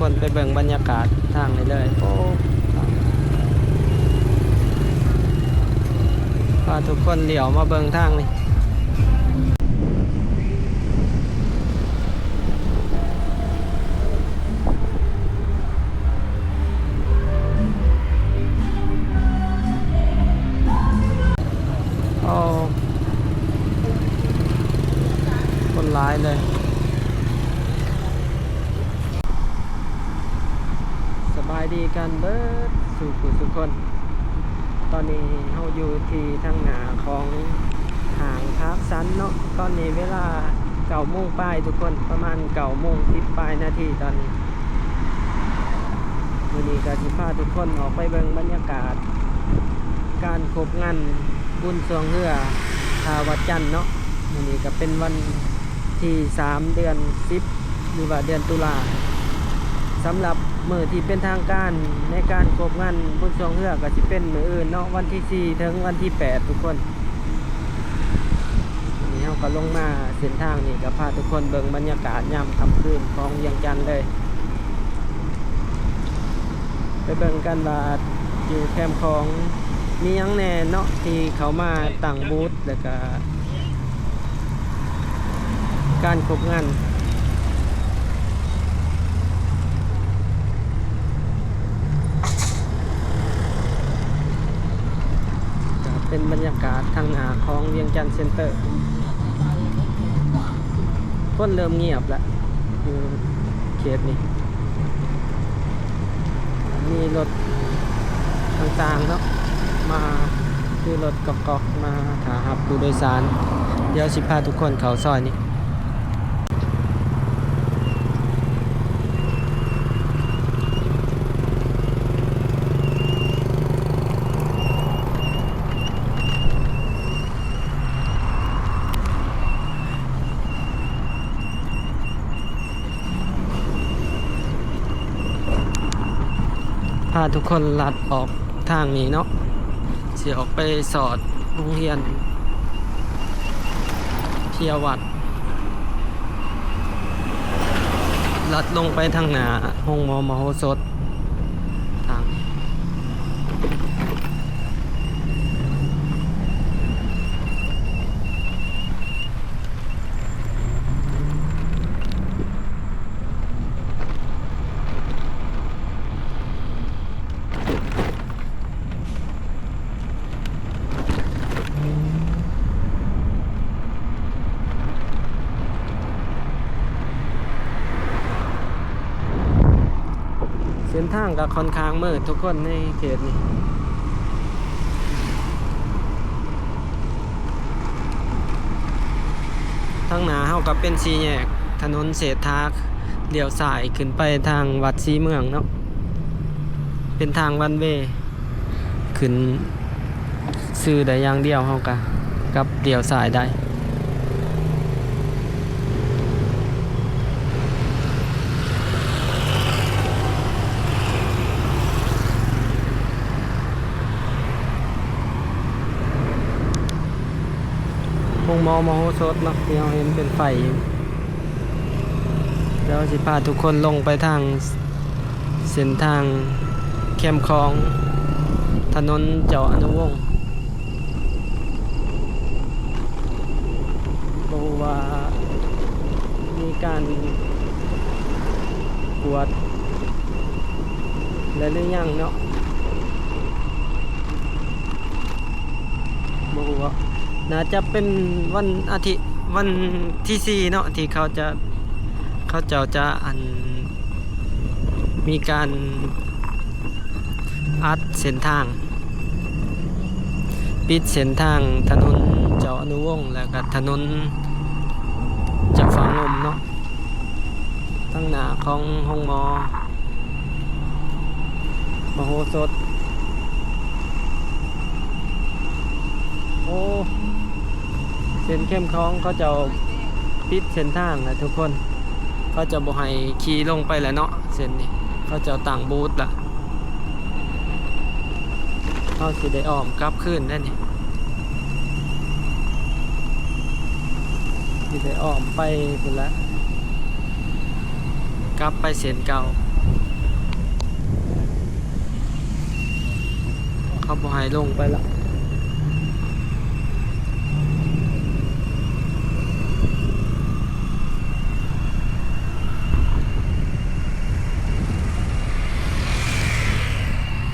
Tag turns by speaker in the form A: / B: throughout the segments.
A: คนไปเบิ่งบรรยากาศทางนี้เลยโอ้พาทุกคนเหลียวมาเบิ่งทางนี้คนร้ายเลยสบายดีกันเบิดสู่ทุกคนตอนนี้เราอยู่ที่ทางหน้าของห้างทับซันเนาะตอนนี้เวลา9:00 นทุกคนประมาณ9:10 นาทีตอนนี้วันนี้ก็สิพาทุกคนออกไปเบิ่งบรรยากาศการคบงานบุญสวงเรือทาวัดจันทร์เนาะวันนี้ก็เป็นวันที่3 เดือน 10หรือว่าเดือนตุลาสำหรับมื้อที่เป็นทางการในการคบงานบุญสวงเรือก็สิเป็นมื้ออื่นเนาะวันที่4ถึงวันที่8ทุกคนนี่เฮาก็ลงมาเส้นทางนี่ก็พาทุกคนเบิ่งบรรยากาศยามค่ำคืนของเวียงจันทน์เลยไปเบิ่งกันว่าอยู่แคมป์ของมีหยังแน่เนาะที่เขามาตั้งบูธแล้วก็การคบงานเป็นบรรยากาศทางหน้าของเวียงจันทน์เซ็นเตอร์คนเริ่มเงียบแล้วอยู่เขตนี้มีรถต่างๆเนาะมาคือรถกอกๆมาถาหับผู้โดยสารเดี๋ยวสิพาทุกคนเข้าซอยนี้พาทุกคนลัดออกทางนี้เนาะเสียออกไปสอดโรงเรียนเที่ยววัดลัดลงไปทางหน้าห้องหมอมโหสถทางเส้นทางก็ค่อนข้างมืดทุกคนในเขตนี้ทางหน้าเฮาก็เป็นสี่แยกถนนเศรษฐาเลี้ยวซ้ายขึ้นไปทางวัดศรีเมืองเนาะเป็นทางวันเวย์ขึ้นซื้อได้อย่างเดียวเฮาก็กับเลี้ยวซ้ายได้ห้องหมอมโหสถเนาะที่เราเห็นเป็นไฟอยู่เดี๋ยวสิพาทุกคนลงไปทางเส้นทางแคมป์ของถนนเจ้าอนุวงศ์บอกว่ามีการกวดและหรือยังเนาะบอกว่าน่าจะเป็นวันอาทิตย์วันที่4เนาะที่เขาจะมีการอัดเส้นทางปิดเส้นทางถนนเจ้าอนุวงศ์แล้วก็ถนนเจ้าฟ้างมเนาะตั้งหน้าของห้องหมอมโหสถโอ้เส้นเข้มของเขาจะปิดเส้นทางนะทุกคนเขาจะบ่ให้ขี่ลงไปแล้วเนาะเส้นนี้เขาจะตั้งบูธละเขาสิได้อ้อมกลับคืนได้นี่สิได้อ้อมไปพุ่นละกลับไปเส้นเก่า เขาบ่ให้ลงไปละ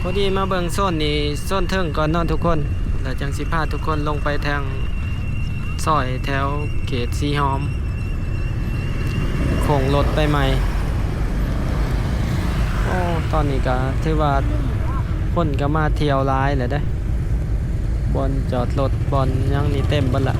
A: พอดีมาเบิ่งโซนนี้โซนเทิงก่อนเนอนทุกคนแล้วจังสิพาทุกคนลงไปทางซอยแถวเขตสีหอมโค้งรถไปใหม่โอ้ตอนนี้ก็ถือว่าคนก็มาเที่ยวร้ายเลยได้บอนจอดรถบอนยังนี่เต็มเบิดละ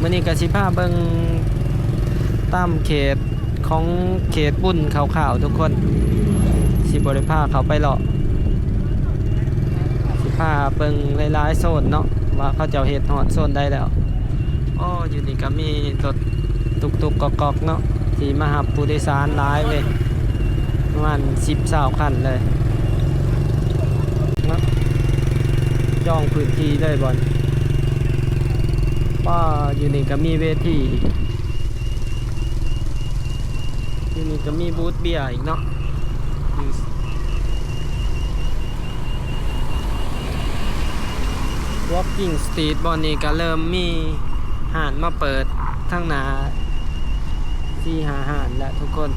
A: มื้อนี้ก็สิพาเบิ่งตามเขตของเขตบุญขาวๆทุกคนสิบ่ได้พาเขาไปหรอกสิพาเบิ่งหลายๆโซนเนาะว่าเขาเจ้าเฮ็ดฮอดโซนได้แล้วอ้ออยู่นี่ก็มีรถตุกๆกอกๆเนาะที่มารับผู้โดยสารหลายเว้ยประมาณ10-20คันเลยเนาะจองพื้นที่เลยบอลว่าอยู่นี่ก็มีเวทีอยู่นี่ก็มีบูธเบียร์อีกเนาะWalking Street บอนนี้ก็เริ่มมีห้านมาเปิดทั้งหน้า4-5 ห้านแล้วทุกคน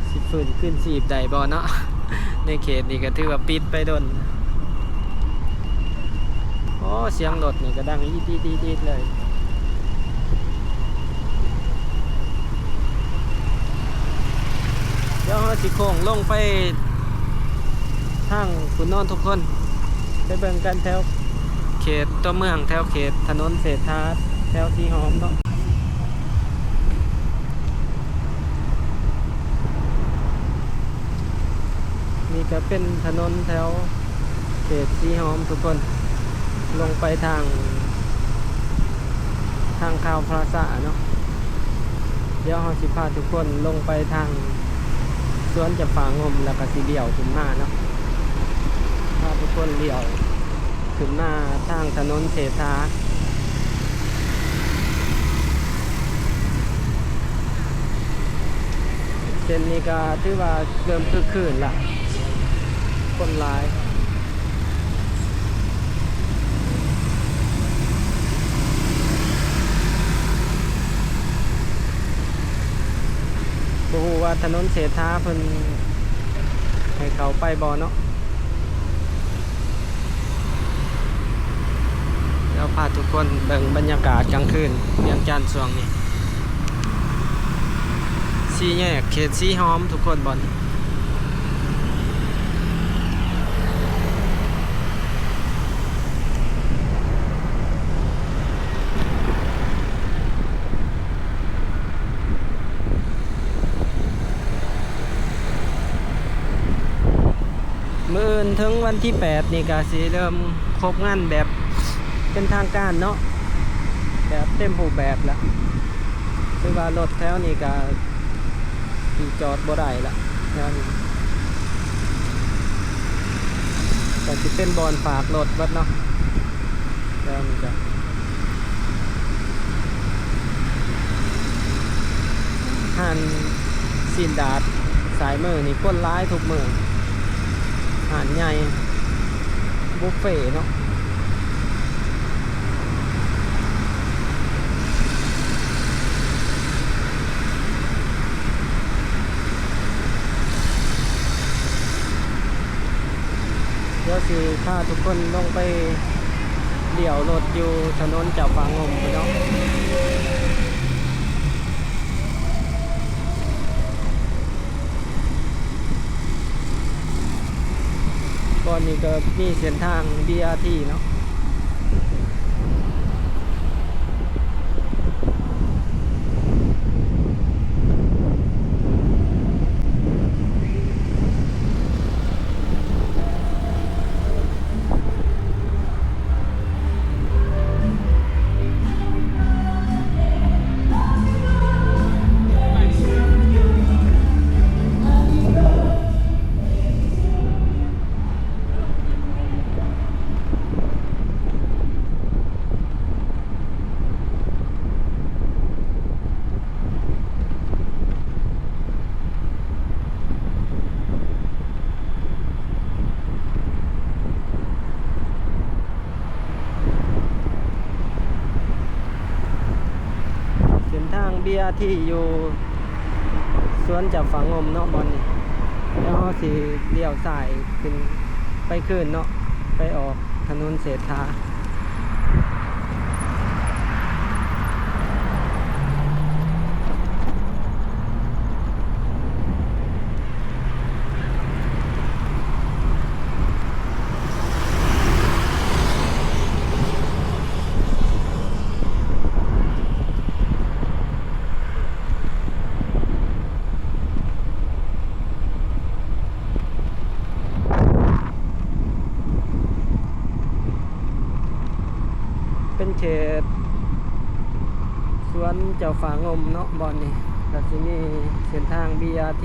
A: สิฟื้นขึ้นสีบได้บ่เนาะ ในเขตนี้ก็ถือว่าปิดไปโดนโอ้เสียงรถนี่ก็ดังอีดๆเลยเดี๋ยวเราสิโค้งลงไปทางคุณนอนทุกคนไปเบิ่งกันแถวเขตตัวเมืองแถวเขตถนนเศรษฐาแถวสีหอมเนาะนี่ก็เป็นถนนแถวเขตสีหอมทุกคนลงไปทางข่าวพลาซ่าเนาะเดี๋ยวเราสิพาทุกคนลงไปทางสวนจะฝางมแล้วก็สิเดี่ยวขึ้นมาเนาะพาทุกคนเดี่ยวขึ้นมาทางถนนเศรษฐาเส้นนี้ก็ถือว่าเริ่มคึกคืนละคนหลายบ่ฮู้ว่าถนนเศรษฐาเพิ่นให้เขาไปบ่เนาะเดี๋ยวพาทุกคนเบิ่งบรรยากาศกลางคืนเวียงจันทน์ช่วงนี้สี่แยกเขตสีหอมทุกคนบ่นี่มื้ออื่นถึงวันที่8นี่ก็สิเริ่มครบงานแบบเป็นทางการเนาะแบบเต็มรูปแบบละคือว่ารถแถวนี้ก็ที่จอดบ่ได้ละแถวนี้ก็สิเป็นบอนฝากรถวัดเนาะแถวนี้ก็ห้านซีนดาดสายมือนี่คนร้ายทุกมือหาดใหญ่บุฟเฟ่เนาะเดี๋ยวสิพาทุกคนลงไปเดี่ยวรถอยู่ถนนเจ้าฝางมไปเนาะก่อนนี้ก็มีเส้นทาง BRT เนาะ บียร์ที่อยู่สวนจากฝั่งงมเนาะบอลนี่แล้วเขาสิเลี้ยวซ้ายขึ้นไปขึ้นเนาะไปออกถนนเศรษฐาเป็นเขตสวนเจ้าฝางมเนาะบอนนี่ก็สิมีเส้นทาง BRT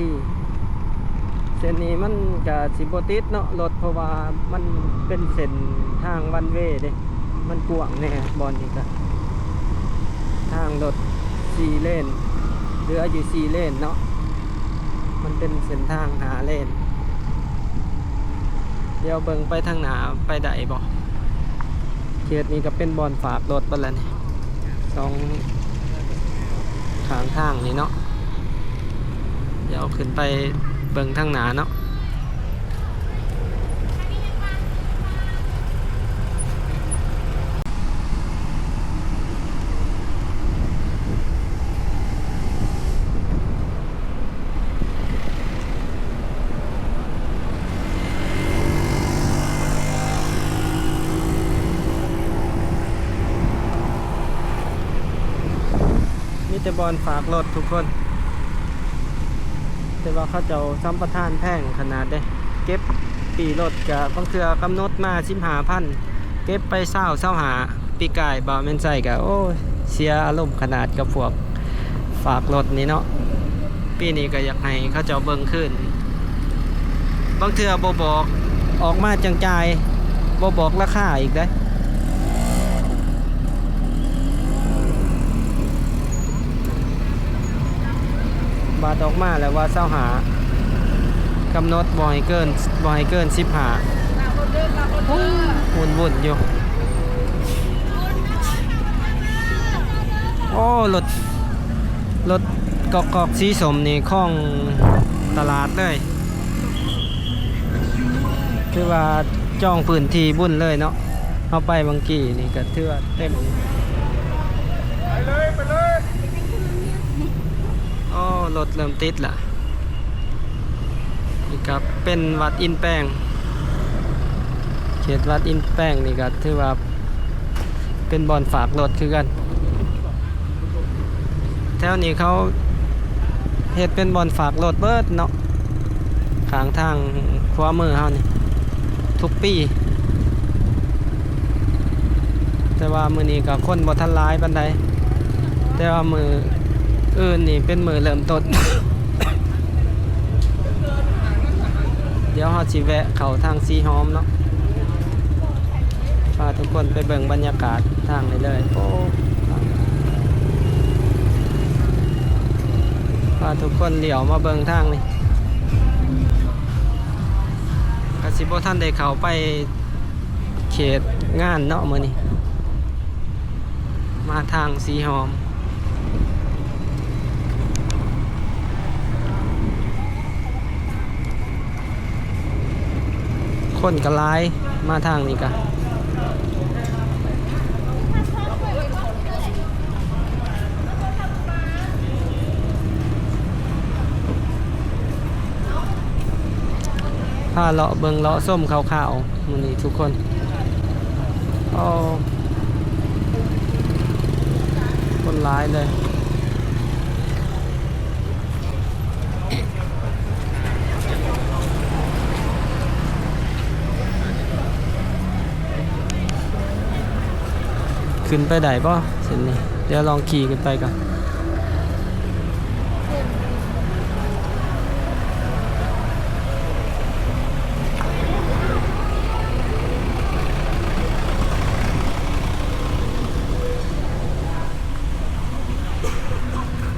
A: เส้นนี้มันก็สิบ่ติดเนาะรถเพราะว่ามันเป็นเส้นทางวันเวย์เด้มันกว้างแน่บอนนี่ก็ทางรถ4เลนเหลืออยู่4เลนเนาะมันเป็นเส้นทางหาเลนเดี๋ยวเบิ่งไปทางหน้าไปได้บ่เขตนี้ก็เป็นบอนฝากรถไปแล้วนี่สองข้างทางนี่เนาะเดี๋ยวขึ้นไปเบิ่งทางหน้าเนาะมีแต่บอนฝากรถทุกคนแต่ว่าเขาเจ้าสัมปทานแพงขนาดเด้เก็บปีรถกับบางเทื่อกำหนดมา15,000เก็บไป20-25ปีกายบ่แม่นใส่ก็โอ้เสียอารมณ์ขนาดกับพวกฝากรถนี่เนาะปีนี้ก็อยากให้เขาเจ้าเบิ่งขึ้นบางเทื่อบ่บอกออกมาจังจ่ายบ่บอกราคาอีกเด้บาทออกมาแล้วว่า25กำหนดบ่ให้เกิน15วุ่นอยู่โอ้รถกอกสีสมนี่ข้องตลาดเลยคือว่าจองพื้นที่บุ่นเลยเนาะเอาไปบางกี่นี่ก็ถือว่าเต็มไปเลยโอ้รถเริ่มติดละนี่ครับเป็นวัดอินแป้งเขตวัดอินแป้งนี่ก็ถือว่าเป็นบ่อนฝากรถคือกันแถวนี้เขาเฮ็ดเป็นบ่อนฝากรถเบิดเนาะข้างทางขวามือเฮานี่ทุกปีแต่ว่ามื้อนี้ก็คนบ่ทันหลายปานใดแต่ว่ามื้ออื่นนี่เป็นมือเริ่มต้น เดี๋ยวเราสิแวะเข้าทางสีหอมเนาะพาทุกคนไปเบิ่งบรรยากาศทางนี้เลยโอ้พาทุกคนเหลียวมาเบิ่งทางนี่ก็สิบ่ทันได้เข้าไปเขตงานเนาะมื้อนี้มาทางสีหอมคนก็หลายมาทางนี้กะพาเลาะเบิงเลาะส้มขาวๆมื้อนี้ทุกคนโอ้คนหลายเลยขึ้นไปได้ป่ะเส้นนี้เดี๋ยวลองขี่ขึ้นไปก่อน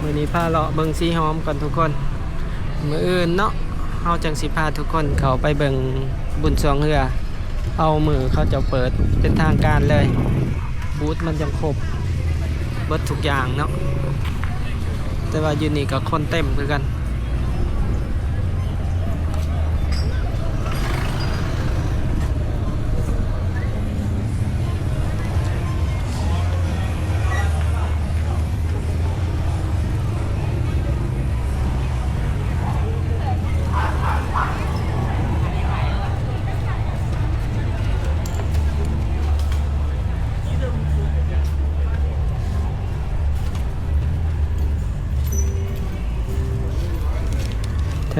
A: มื้อนี้พาเลาะเบิ่งสีหอมก่อนทุกคนมื้ออื่นเนาะเฮาจังสิพาทุกคนเข้าไปเบิ่งบุญสวงเรือเอามือเขาจะเปิดเป็นทางการเลยบูธมันยังครบเบิดทุกอย่างเนาะ แต่ว่าอยู่นี่ก็คนเต็มคือกัน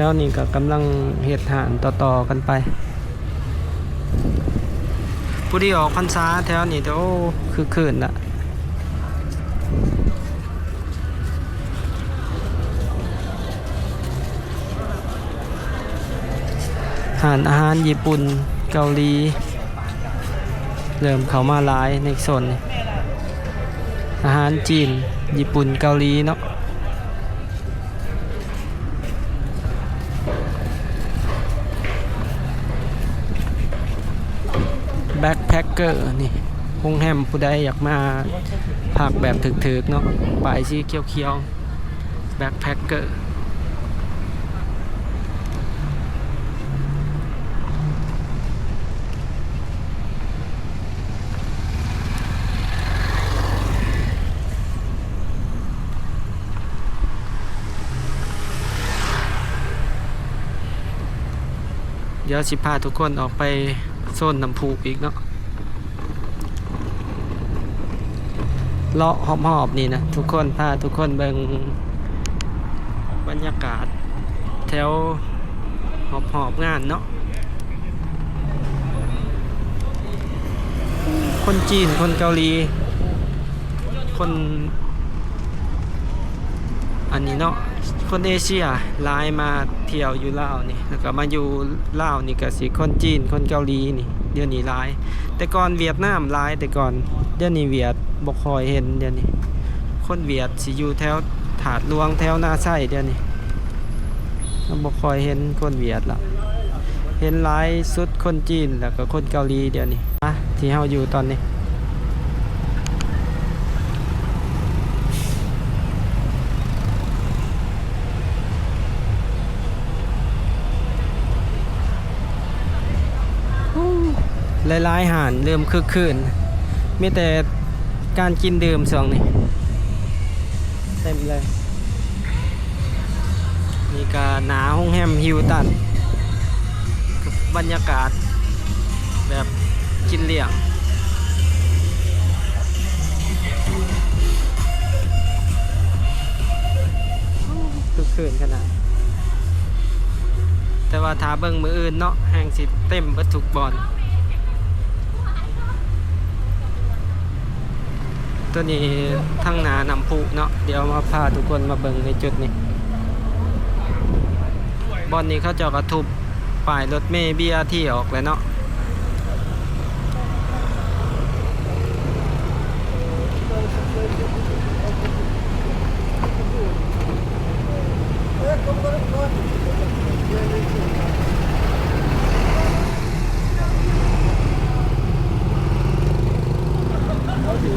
A: แถวนี้ก็กำลังเฮ็ดหานต่อๆกันไปผู้ที่ออกพรรษาแถวนี้โอ้คือคืนละหานอาหารญี่ปุ่นเกาหลีเริ่มเข้ามาหลายในโซนนี้อาหารจีนญี่ปุ่นเกาหลีเนาะแบ็คแพ็คเกอร์นี่โรงแรมผู้ใดอยากมาพักแบบถึกๆเนาะป้ายสีเขียวๆแบ็คแพ็คเกอร์เดี๋ยวสิพาทุกคนออกไปโซนน้ำพุอีกเนาะเลาะหอบๆนี่นะทุกคนพาทุกคนเบิ่งบรรยากาศแถวหอบงานเนาะคนจีนคนเกาหลีคนอันนี้เนาะคนเอเชียหลายมาเที่ยวอยู่ลาวนี่แล้วก็มาอยู่ลาวนี่ก็สิคนจีนคนเกาหลีนี่เดี๋ยวนี้หลายแต่ก่อนเวียดนามหลายแต่ก่อนเดี๋ยวนี้เวียดบ่ค่อยเห็นเดี๋ยวนี้คนเวียดสิอยู่แถวถาดหลวงแถวนาไส้เดี๋ยวนี้บ่ค่อยเห็นคนเวียดละเห็นหลายสุดคนจีนแล้วก็คนเกาหลีเดี๋ยวนี้ที่เฮาอยู่ตอนนี้หลายๆหานเริ่มคึกคืนมีแต่การกินดื่มช่วงนี้เต็มเลยนี่ก็หนาห้องแฮมฮิวตันบรรยากาศแบบกินเลี้ยงคึกคืนขนาดแต่ว่าถ้าเบิ่งมืออื่นเนาะแห่งสิเต็มเบิดทุกบอลตัวนี้ทั้งหนาน้ำพุเนาะเดี๋ยวมาพาทุกคนมาเบิ่งในจุดนี้บอลนี้เขาจะกระทุบป้ายรถเมล์ BRT ออกเลยเนาะ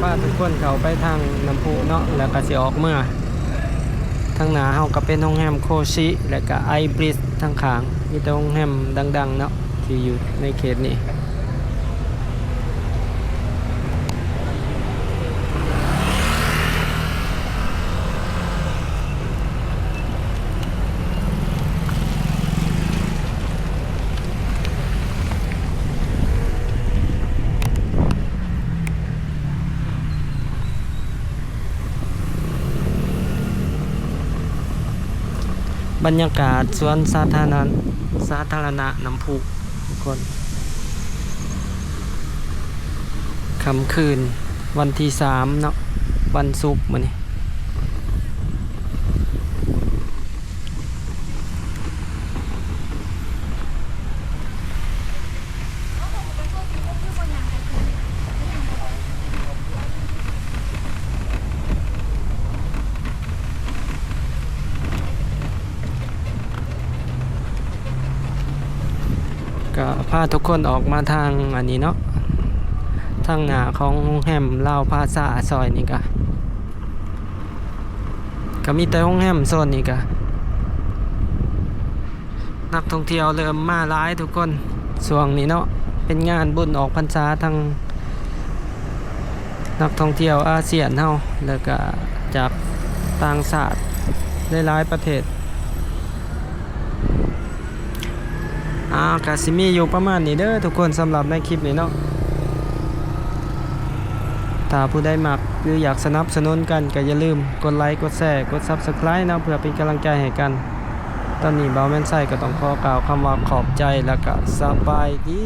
A: พาทุกคนเข้าไปทางน้ำพุเนาะแล้วก็สิออกเมื่อทางหน้าเฮาก็เป็นโรงแรมโคชิและก็ไอบริสทางข้างมีแต่โรงแรมดังๆเนาะที่อยู่ในเขตนี้บรรยากาศสวนสาธารณะน้ำพุทุกคนค่ำคืนวันที่3เนาะวันศุกร์มื้อนี้ก็พาทุกคนออกมาทางอันนี้เนาะทางหน้าของโรงแรมลาวพาซาซอยนี่ก็ ก็มีแต่โรงแรมโซนนี้ก็นักท่องเที่ยวเริ่มมาหลายทุกคนช่วงนี้เนาะเป็นงานบุญออกพรรษาทางนักท่องเที่ยวอาเซียนเฮาแล้วก็จากต่างชาติหลายๆประเทศก็สิมีอยู่ประมาณนี้เด้อทุกคนสำหรับในคลิปนี้เนาะถ้าผู้ใดมักหรืออยากสนับสนุนกันก็อย่าลืมกดไลค์กดแชร์กด Subscribe นะเพื่อเป็นกำลังใจให้กัน ตอนนี้เบาแม่นไส้ก็ต้องขอกล่าวคำว่าขอบใจแล้วก็สบายดี